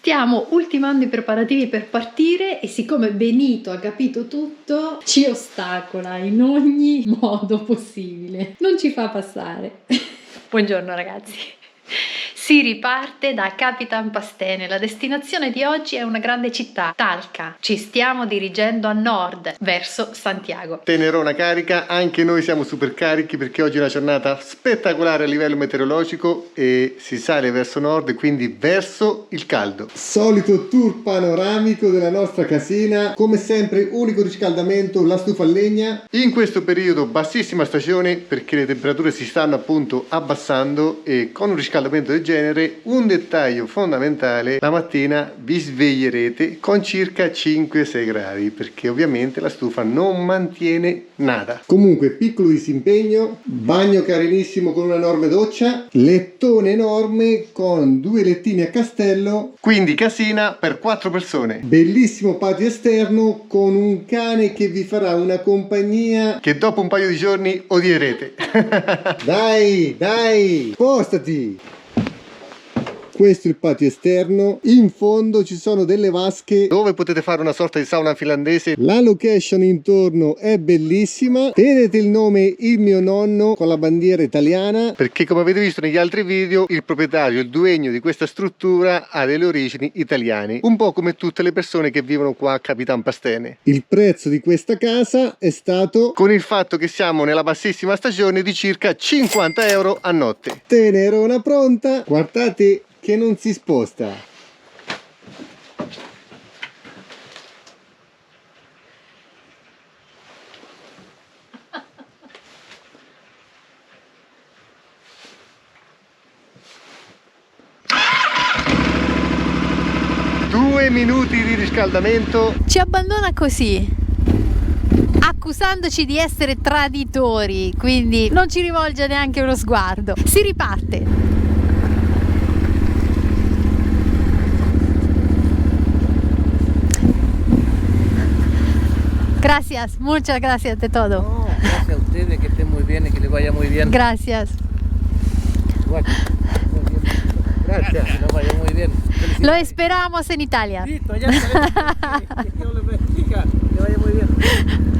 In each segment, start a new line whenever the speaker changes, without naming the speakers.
Stiamo ultimando i preparativi per partire e siccome Benito ha capito tutto, ci ostacola in ogni modo possibile. Non ci fa passare. Buongiorno ragazzi. Si riparte da Capitan Pastene. La destinazione di oggi è una grande città, Talca. Ci stiamo dirigendo a nord, verso Santiago.
Tenerò una carica, anche noi siamo super carichi perché oggi è una giornata spettacolare a livello meteorologico e si sale verso nord, quindi verso il caldo. Solito tour panoramico della nostra casina, come sempre unico riscaldamento, la stufa a legna. In questo periodo bassissima stagione perché le temperature si stanno appunto abbassando e con un riscaldamento del genere, un dettaglio fondamentale: la mattina vi sveglierete con circa 5-6 gradi perché ovviamente la stufa non mantiene nada. Comunque piccolo disimpegno, bagno carinissimo con una enorme doccia, lettone enorme con 2 lettini a castello, quindi casina per 4 persone, bellissimo patio esterno con un cane che vi farà una compagnia che dopo un paio di giorni odierete. Dai, spostati! Questo è il patio esterno, in fondo ci sono delle vasche dove potete fare una sorta di sauna finlandese. La location intorno è bellissima, vedete il nome Il Mio Nonno con la bandiera italiana, perché come avete visto negli altri video il proprietario, il duegno di questa struttura ha delle origini italiane, un po' come tutte le persone che vivono qua a Capitan Pastene. Il prezzo di questa casa è stato, con il fatto che siamo nella bassissima stagione, di circa 50 euro a notte. Tenerona pronta, guardate che non si sposta. Due minuti di riscaldamento.
Ci abbandona così, accusandoci di essere traditori, quindi non ci rivolge neanche uno sguardo. Si riparte. Gracias, muchas gracias de todo.
No, gracias a ustedes, que estén muy bien y que les vaya muy bien.
Gracias.
Bueno, muy bien. Gracias, que les vaya muy bien.
Lo esperamos en Italia.
Listo, ya estaremos aquí. Que Dios les bendiga, que vaya muy bien.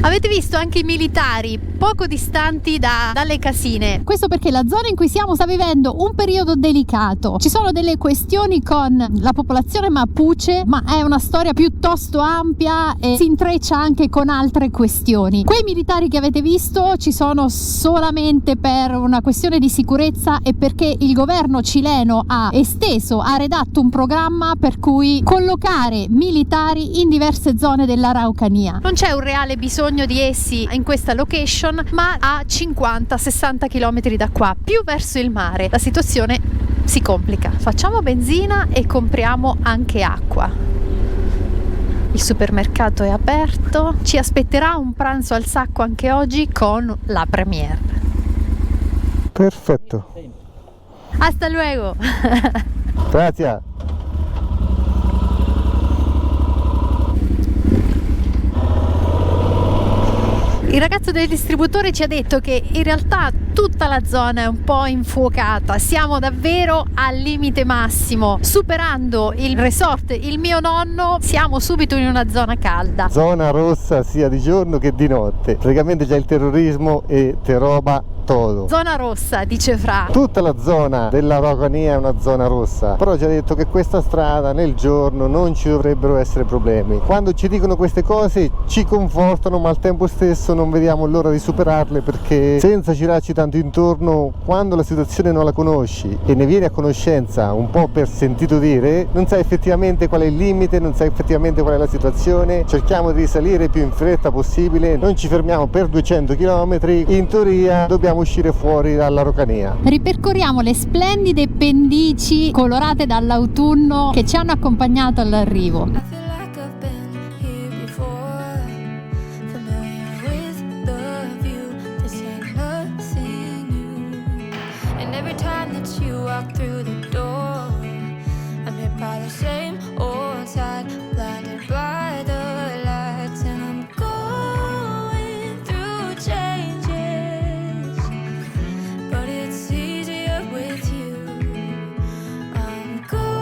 Avete visto anche i militari poco distanti dalle casine. Questo perché la zona in cui siamo sta vivendo un periodo delicato. Ci sono delle questioni con la popolazione Mapuche, ma è una storia piuttosto ampia e si intreccia anche con altre questioni. Quei militari che avete visto ci sono solamente per una questione di sicurezza e perché il governo cileno ha redatto un programma per cui collocare militari in diverse zone dell'Araucania. Non c'è un reale bisogno di essi in questa location, ma a 50-60 km da qua, più verso il mare, la situazione si complica. Facciamo benzina e compriamo anche acqua. Il supermercato è aperto, ci aspetterà un pranzo al sacco anche oggi con la premiere.
Perfetto.
Hasta luego.
Grazie.
Il ragazzo del distributore ci ha detto che in realtà tutta la zona è un po' infuocata, siamo davvero al limite massimo. Superando il resort Il Mio Nonno siamo subito in una zona calda.
Zona rossa sia di giorno che di notte, praticamente c'è il terrorismo e te roba todo.
Zona rossa, dice Fra.
Tutta la zona dell'Araucania è una zona rossa, però ci ha detto che questa strada nel giorno non ci dovrebbero essere problemi. Quando ci dicono queste cose ci confortano, ma al tempo stesso non vediamo l'ora di superarle, perché senza girarci tanto intorno, quando la situazione non la conosci e ne vieni a conoscenza un po' per sentito dire, non sai effettivamente qual è il limite, non sai effettivamente qual è la situazione. Cerchiamo di risalire più in fretta possibile, non ci fermiamo per 200 km, in teoria dobbiamo uscire fuori dall'Araucania.
Ripercorriamo le splendide pendici colorate dall'autunno che ci hanno accompagnato all'arrivo.
Go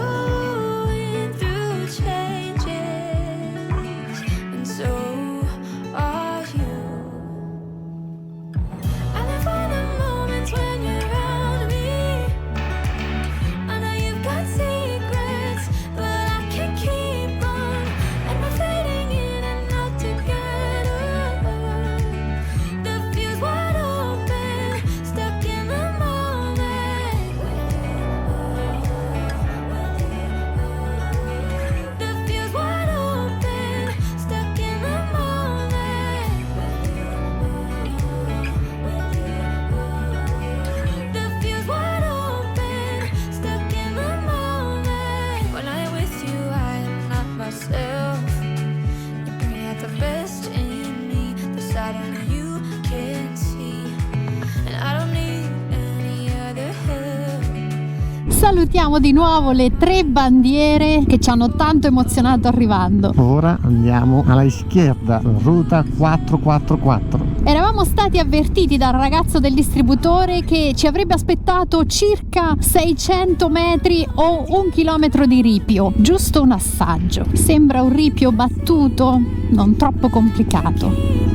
Salutiamo di nuovo le 3 bandiere che ci hanno tanto emozionato arrivando.
Ora andiamo alla izquierda, ruta 444.
Eravamo stati avvertiti dal ragazzo del distributore che ci avrebbe aspettato circa 600 metri o 1 chilometro di ripio, giusto un assaggio. Sembra un ripio battuto, non troppo complicato.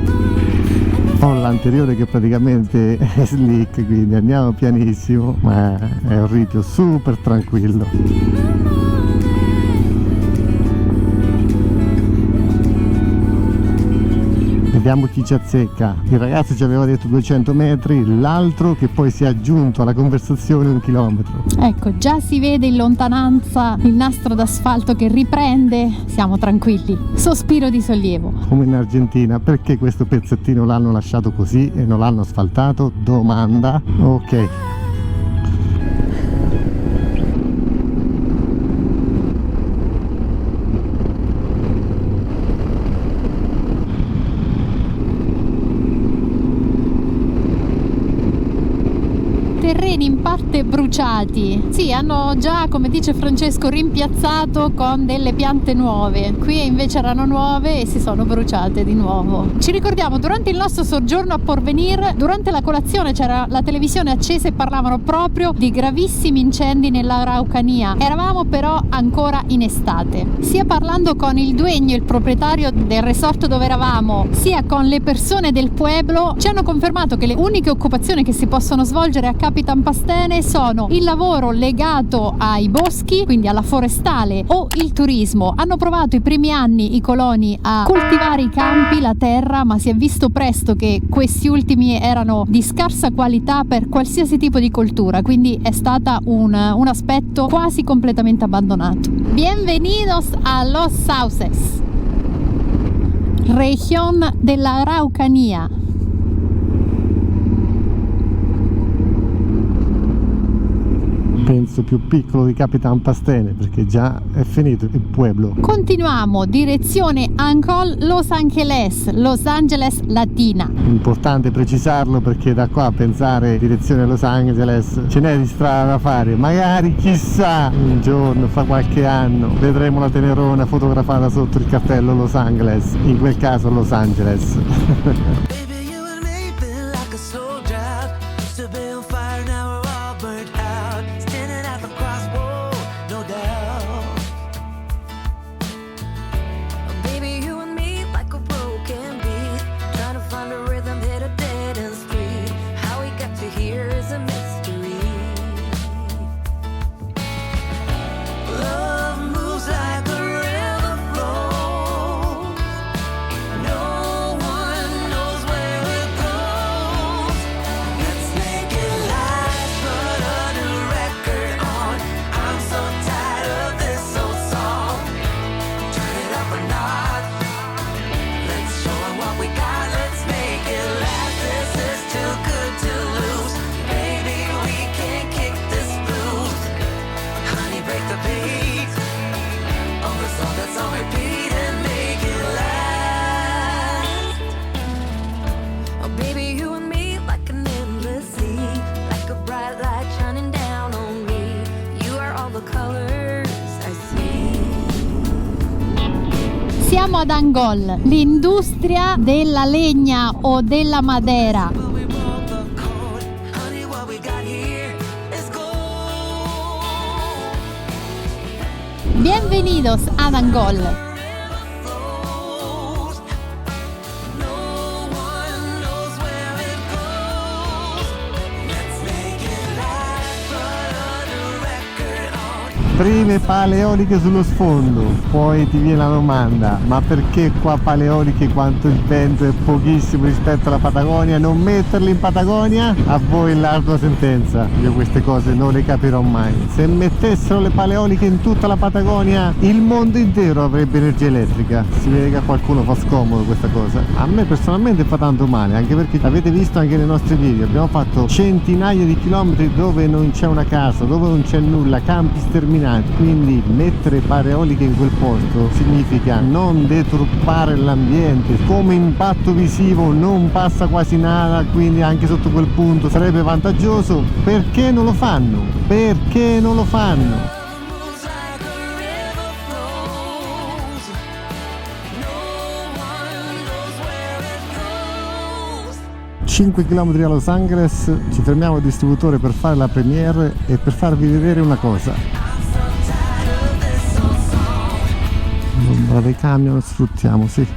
Ho l'anteriore che praticamente è slick, quindi andiamo pianissimo, ma è un ripio super tranquillo. Vediamo chi ci azzecca. Il ragazzo ci aveva detto 200 metri, l'altro che poi si è aggiunto alla conversazione 1 chilometro.
Ecco, già si vede in lontananza il nastro d'asfalto che riprende, siamo tranquilli. Sospiro di sollievo.
Come in Argentina, perché questo pezzettino l'hanno lasciato così e non l'hanno asfaltato? Domanda. Ok.
Terreni in parte bruciati. Sì, hanno già, come dice Francesco, rimpiazzato con delle piante nuove. Qui invece erano nuove e si sono bruciate di nuovo. Ci ricordiamo, durante il nostro soggiorno a Porvenir, durante la colazione c'era la televisione accesa e parlavano proprio di gravissimi incendi nell'Araucanía. Eravamo però ancora in estate. Sia parlando con il dueño, il proprietario del resort dove eravamo, sia con le persone del pueblo, ci hanno confermato che le uniche occupazioni che si possono svolgere a Capitan Pastene sono il lavoro legato ai boschi, quindi alla forestale, o il turismo. Hanno provato i primi anni i coloni a coltivare i campi, la terra, ma si è visto presto che questi ultimi erano di scarsa qualità per qualsiasi tipo di coltura, quindi è stata un aspetto quasi completamente abbandonato. Bienvenidos a Los Sauces, región de la Araucanía.
Penso più piccolo di Capitan Pastene, perché già è finito il pueblo.
Continuiamo, direzione Ancol, Los Angeles Latina.
Importante precisarlo, perché da qua a pensare direzione Los Angeles ce n'è di strada da fare. Magari, chissà, un giorno, fra qualche anno, vedremo la Tenerona fotografata sotto il cartello Los Angeles, in quel caso Los Angeles.
Siamo ad Angol, l'industria della legna o della madera. Bienvenidos ad Angol.
Prime pale eoliche sullo sfondo, poi ti viene la domanda: ma perché qua pale eoliche quanto il vento è pochissimo rispetto alla Patagonia? Non metterli in Patagonia? A voi l'ardua sentenza, io queste cose non le capirò mai. Se mettessero le pale eoliche in tutta la Patagonia, il mondo intero avrebbe energia elettrica. Si vede che a qualcuno fa scomodo questa cosa. A me personalmente fa tanto male, anche perché avete visto anche nei nostri video, abbiamo fatto centinaia di chilometri dove non c'è una casa, dove non c'è nulla, campi sterminati. allucinante. Quindi mettere pareoliche in quel posto significa non deturpare l'ambiente. Come impatto visivo non passa quasi nada, quindi anche sotto quel punto sarebbe vantaggioso. Perché non lo fanno? Perché non lo fanno? 5 km a Los Angeles, ci fermiamo al distributore per fare la premiere e per farvi vedere una cosa. L'ombra dei camion sfruttiamo, sì.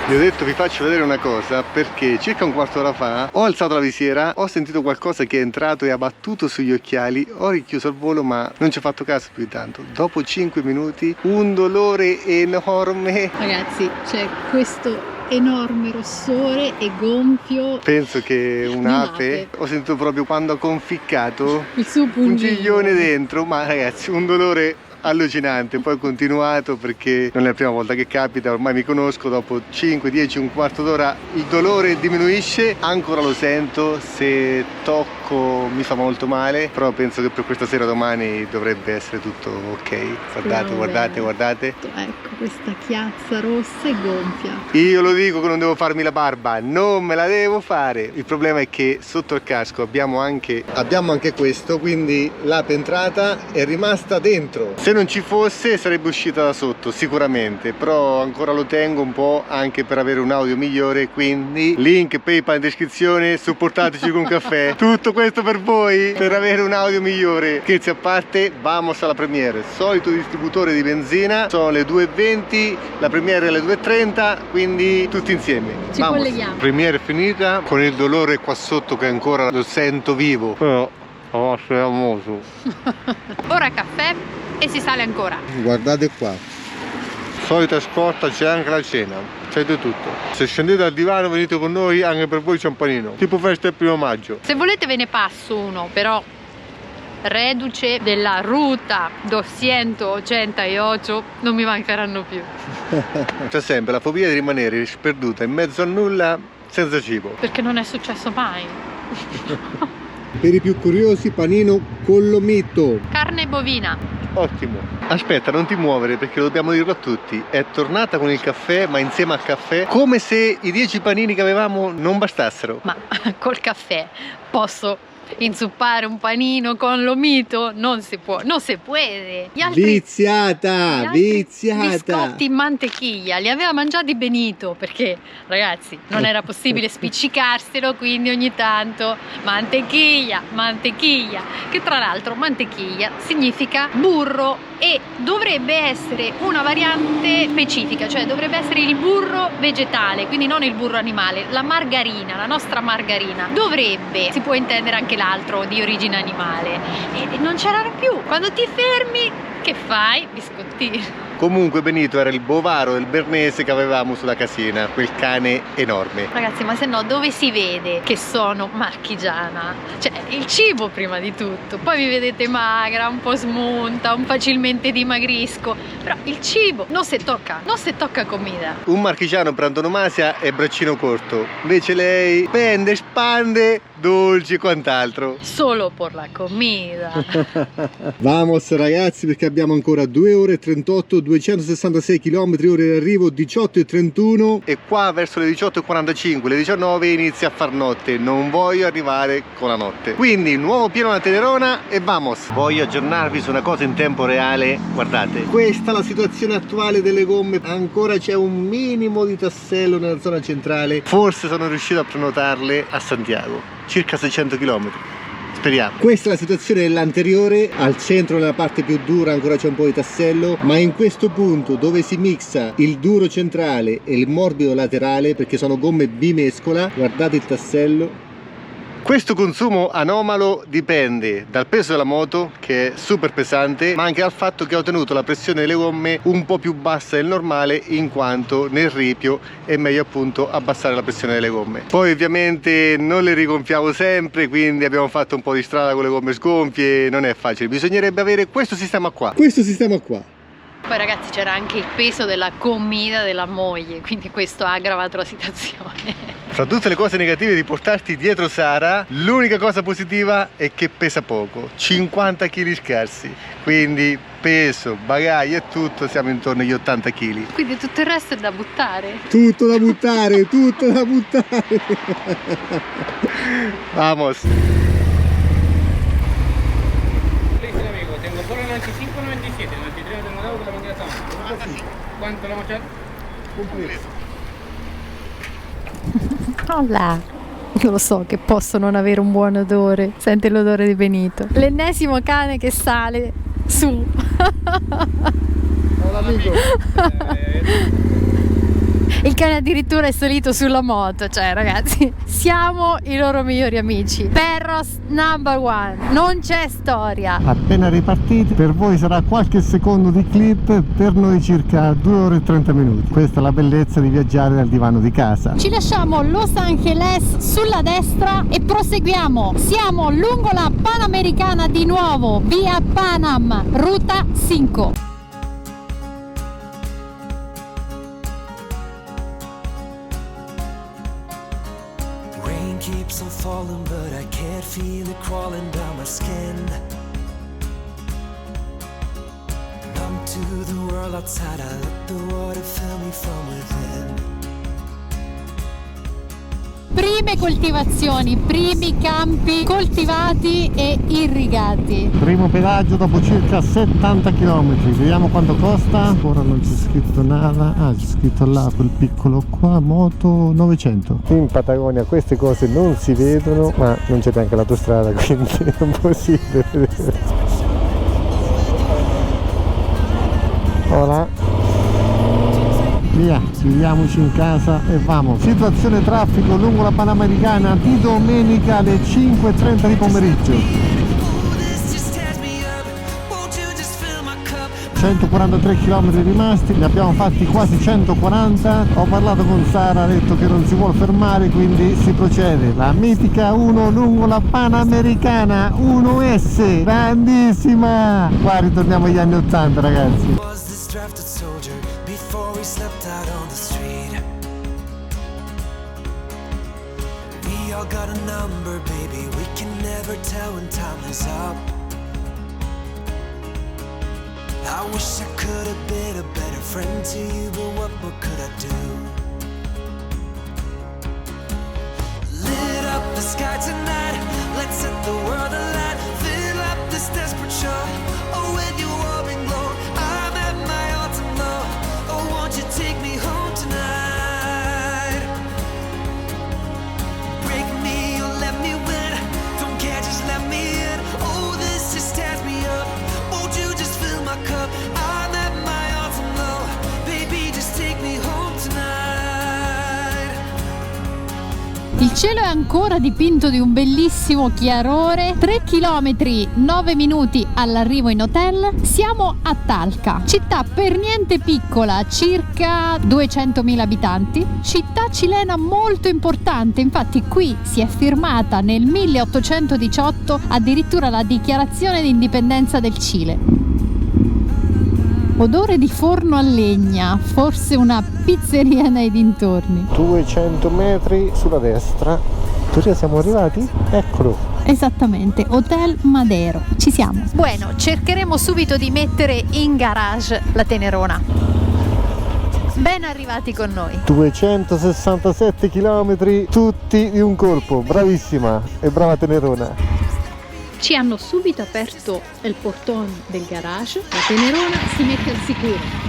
Vi ho detto vi faccio vedere una cosa perché circa un quarto d'ora fa ho alzato la visiera, ho sentito qualcosa che è entrato e ha battuto sugli occhiali, ho richiuso il volo ma non ci ho fatto caso più di tanto. Dopo 5 minuti un dolore enorme.
Ragazzi, c'è questo enorme rossore e gonfio.
Penso che un'ape. Ho sentito proprio quando ha conficcato
il suo
pungiglione dentro, ma ragazzi un dolore allucinante. Poi ho continuato perché non è la prima volta che capita, ormai mi conosco, dopo 5, 10, un quarto d'ora il dolore diminuisce, ancora lo sento, se tocco mi fa molto male, però penso che per questa sera domani dovrebbe essere tutto ok. Guardate, guardate, guardate.
Ecco questa chiazza rossa e gonfia.
Io lo dico che non devo farmi la barba, non me la devo fare. Il problema è che sotto il casco abbiamo anche questo, quindi l'ape entrata è rimasta dentro. Se non ci fosse sarebbe uscita da sotto sicuramente, però ancora lo tengo un po' anche per avere un audio migliore, quindi link PayPal in descrizione, supportateci con un caffè. Tutto questo per voi, per avere un audio migliore. Scherzi a parte, vamos alla premiere. Solito distributore di benzina, sono le 2:20, la premiere è alle 2:30, quindi tutti insieme.
Ci colleghiamo.
Premiere finita, con il dolore qua sotto che ancora lo sento vivo, però famoso.
Ora caffè e si sale ancora.
Guardate qua, solita scorta, c'è anche la cena, c'è di tutto. Se scendete dal divano venite con noi, anche per voi c'è un panino, tipo festa del 1° maggio.
Se volete ve ne passo uno, però reduce della ruta 288 non mi mancheranno più.
C'è sempre la fobia di rimanere sperduta in mezzo a nulla senza cibo.
Perché non è successo mai.
Per i più curiosi, panino con l'omito.
Carne bovina.
Ottimo. Aspetta, non ti muovere perché lo dobbiamo dirlo a tutti. È tornata con il caffè, ma insieme al caffè, come se i 10 panini che avevamo non bastassero.
Ma col caffè posso inzuppare un panino con l'omito? Non si può, non si può.
Viziata, viziata.
Biscotti in mantequiglia li aveva mangiati Benito perché ragazzi non era possibile spiccicarselo, quindi ogni tanto mantequiglia, mantequiglia, che tra l'altro mantequiglia significa burro e dovrebbe essere una variante specifica, cioè dovrebbe essere il burro vegetale, quindi non il burro animale, la margarina, la nostra margarina. Dovrebbe, si può intendere anche l'altro di origine animale, e non c'erano più. Quando ti fermi, che fai? Biscottini.
Comunque Benito era il bovaro del Bernese che avevamo sulla casina, quel cane enorme.
Ragazzi, ma se no dove si vede che sono marchigiana? Cioè il cibo prima di tutto, poi mi vedete magra, un po' smunta, un facilmente dimagrisco, però il cibo non si tocca, non si tocca comida.
Un marchigiano per antonomasia è braccino corto, invece lei pende, spande, dolci e quant'altro.
Solo per la comida.
Vamos ragazzi, perché abbiamo ancora 2 ore e 38, 266 km, ore di arrivo 18:31 e qua verso le 18:45, le 19 inizia a far notte. Non voglio arrivare con la notte, quindi nuovo pieno alla Tenerona e vamos. Voglio aggiornarvi su una cosa in tempo reale. Guardate, questa è la situazione attuale delle gomme. Ancora c'è un minimo di tassello nella zona centrale, forse sono riuscito a prenotarle a Santiago, circa 600 km. Speriamo. Questa è la situazione dell'anteriore, al centro nella parte più dura ancora c'è un po' di tassello, ma in questo punto dove si mixa il duro centrale e il morbido laterale, perché sono gomme bimescola, guardate il tassello. Questo consumo anomalo dipende dal peso della moto, che è super pesante, ma anche dal fatto che ho tenuto la pressione delle gomme un po' più bassa del normale, in quanto nel ripio è meglio appunto abbassare la pressione delle gomme. Poi ovviamente non le rigonfiavo sempre, quindi abbiamo fatto un po' di strada con le gomme sgonfie, non è facile, bisognerebbe avere questo sistema qua. Questo sistema qua.
Poi ragazzi c'era anche il peso della comida della moglie, quindi questo ha aggravato la situazione.
Fra tutte le cose negative di portarti dietro Sara, l'unica cosa positiva è che pesa poco, 50 kg scarsi, quindi peso, bagaglio e tutto siamo intorno agli 80 kg.
Quindi tutto il resto è da buttare?
Tutto da buttare, tutto da buttare. Vamos.
Tengo por 95, 97, 93 no tengo nada porque la mañana está. ¿Cuánto le vamos a echar?
Là. Io lo so che posso non avere un buon odore. Senti l'odore di Benito. L'ennesimo cane che sale su.
Hola amico.
Il cane addirittura è salito sulla moto. Cioè ragazzi, siamo i loro migliori amici. Perros number one. Non c'è storia.
Appena ripartiti, per voi sarà qualche secondo di clip, per noi circa 2 ore e 30 minuti. Questa è la bellezza di viaggiare dal divano di casa.
Ci lasciamo Los Angeles sulla destra e proseguiamo. Siamo lungo la Panamericana di nuovo, via Panam, ruta 5.
Rain keeps on falling, but I can't feel it crawling down my skin. Numb to the world outside, I let the water fill me from within.
Prime coltivazioni, primi campi coltivati e irrigati.
Primo pedaggio dopo circa 70 km. Vediamo quanto costa. Ancora non c'è scritto nada. Ah, c'è scritto là quel piccolo qua, moto 900. In Patagonia queste cose non si vedono, ma non c'è neanche l'autostrada, quindi è impossibile vedere. Ora via, chiudiamoci in casa e vamo. Situazione traffico lungo la Panamericana di domenica alle 5:30 di pomeriggio. 143 km rimasti, ne abbiamo fatti quasi 140. Ho parlato con Sara, ha detto che non si vuole fermare, quindi si procede. La mitica 1 lungo la Panamericana 1S, grandissima. Qua ritorniamo agli anni 80 ragazzi.
Before we slept out on the street, we all got a number, baby. We can never tell when time is up. I wish I could have been a better friend to you, but what could I do? Lit up the sky tonight, let's set the world alight. Fill up this desperate show. Oh, when you're warm and glow, I'm at my ultimate low. Oh, won't you take me home tonight? Break me or let me win. Don't care, just let me in. Oh, this just tears me up. Won't you just fill my cup? I'm at my ultimate low. Baby, just take me home tonight.
Il cielo è ancora dipinto di un bellissimo chiarore. 3 km, 9 minuti all'arrivo in hotel. Siamo a Talca, città per niente piccola, circa 200.000 abitanti, città cilena molto importante. Infatti qui si è firmata nel 1818 addirittura la dichiarazione di indipendenza del Cile. Odore di forno a legna, forse una pizzeria nei dintorni.
200 metri sulla destra. Tutti siamo arrivati? Eccolo.
Esattamente, Hotel Madero. Ci siamo. Bueno, cercheremo subito di mettere in garage la Tenerona. Ben arrivati con noi.
267 km tutti di un colpo. Bravissima e brava Tenerona.
Ci hanno subito aperto il portone del garage. La Tenerona si mette al sicuro.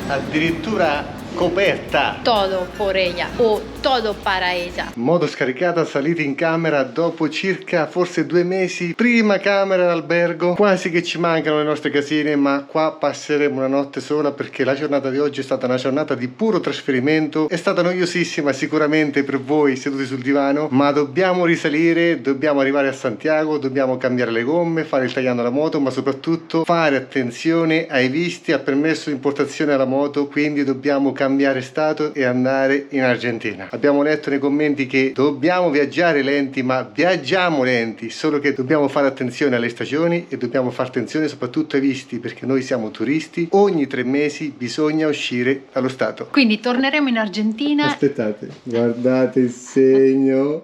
Addirittura coperta.
Todo por ella o todo para ella.
Moto scaricata, saliti in camera dopo circa forse 2 mesi. Prima camera d'albergo. Quasi che ci mancano le nostre casine, ma qua passeremo una notte sola perché la giornata di oggi è stata una giornata di puro trasferimento. È stata noiosissima sicuramente per voi seduti sul divano, ma dobbiamo risalire, dobbiamo arrivare a Santiago, dobbiamo cambiare le gomme, fare il tagliando alla moto, ma soprattutto fare attenzione ai visti, al permesso di importazione alla moto, quindi dobbiamo cambiare cambiare stato e andare in Argentina. Abbiamo letto nei commenti che dobbiamo viaggiare lenti, ma viaggiamo lenti, solo che dobbiamo fare attenzione alle stagioni e dobbiamo fare attenzione soprattutto ai visti, perché noi siamo turisti, ogni 3 mesi bisogna uscire dallo stato.
Quindi torneremo in Argentina.
Aspettate, guardate il segno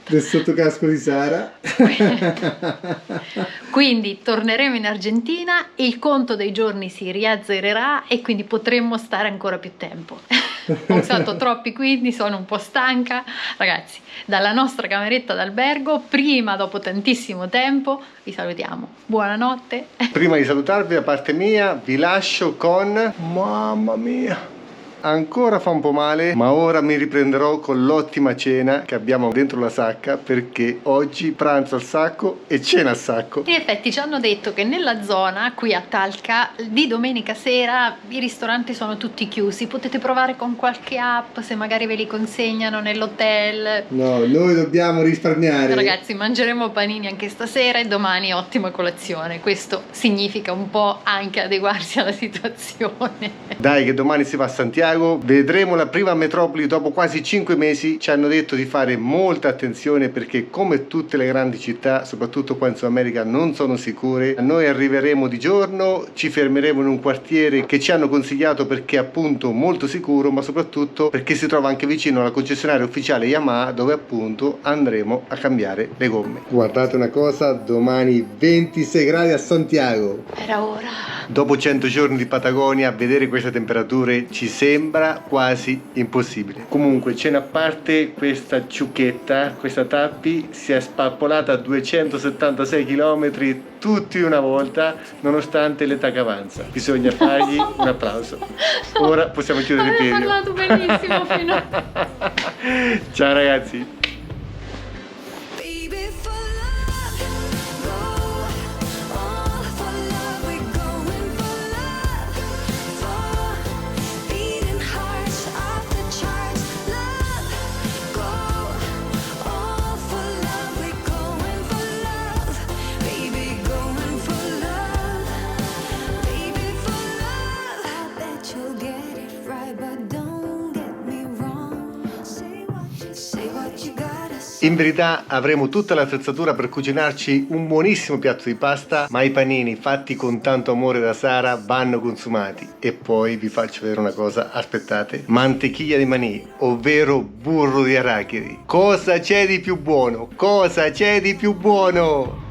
del sottocasco di Sara.
Quindi torneremo in Argentina, il conto dei giorni si riazzererà e quindi potremmo stare ancora più tempo. Ho usato troppi quindi, sono un po' stanca. Ragazzi, dalla nostra cameretta d'albergo, prima dopo tantissimo tempo, vi salutiamo. Buonanotte.
Prima di salutarvi da parte mia vi lascio con... Mamma mia! Ancora fa un po' male, ma ora mi riprenderò con l'ottima cena che abbiamo dentro la sacca, perché oggi pranzo al sacco e cena al sacco.
In effetti ci hanno detto che nella zona qui a Talca di domenica sera i ristoranti sono tutti chiusi. Potete provare con qualche app, se magari ve li consegnano nell'hotel.
No, noi dobbiamo risparmiare.
Ragazzi, mangeremo panini anche stasera e domani ottima colazione. Questo significa un po' anche adeguarsi alla situazione.
Dai che domani si va a Santiago, vedremo la prima metropoli dopo quasi 5 mesi. Ci hanno detto di fare molta attenzione perché come tutte le grandi città, soprattutto qua in Sud America, non sono sicure. Noi arriveremo di giorno, ci fermeremo in un quartiere che ci hanno consigliato perché è appunto molto sicuro, ma soprattutto perché si trova anche vicino alla concessionaria ufficiale Yamaha, dove appunto andremo a cambiare le gomme. Guardate una cosa, domani 26 gradi a Santiago.
Era ora.
Dopo 100 giorni di Patagonia, vedere queste temperature ci sembra quasi impossibile. Comunque, cena a parte, questa ciucchetta, questa Tappi, si è spappolata a 276 km tutti una volta, nonostante l'età che avanza. Bisogna fargli un applauso. Ora possiamo chiudere il video.
Hai parlato benissimo fino a...
Ciao ragazzi.
Baby, for love, go all for love. We're going for love, for beating hearts off the charts. Love, go all for love. We're going for love, baby, going for love, baby, for love. I bet you'll get it right, but don't get me wrong. Say what you gotta say.
In verità avremo tutta l'attrezzatura per cucinarci un buonissimo piatto di pasta, ma i panini fatti con tanto amore da Sara vanno consumati. E poi vi faccio vedere una cosa, aspettate. Mantequilla di maní, ovvero burro di arachidi. Cosa c'è di più buono? Cosa c'è di più buono?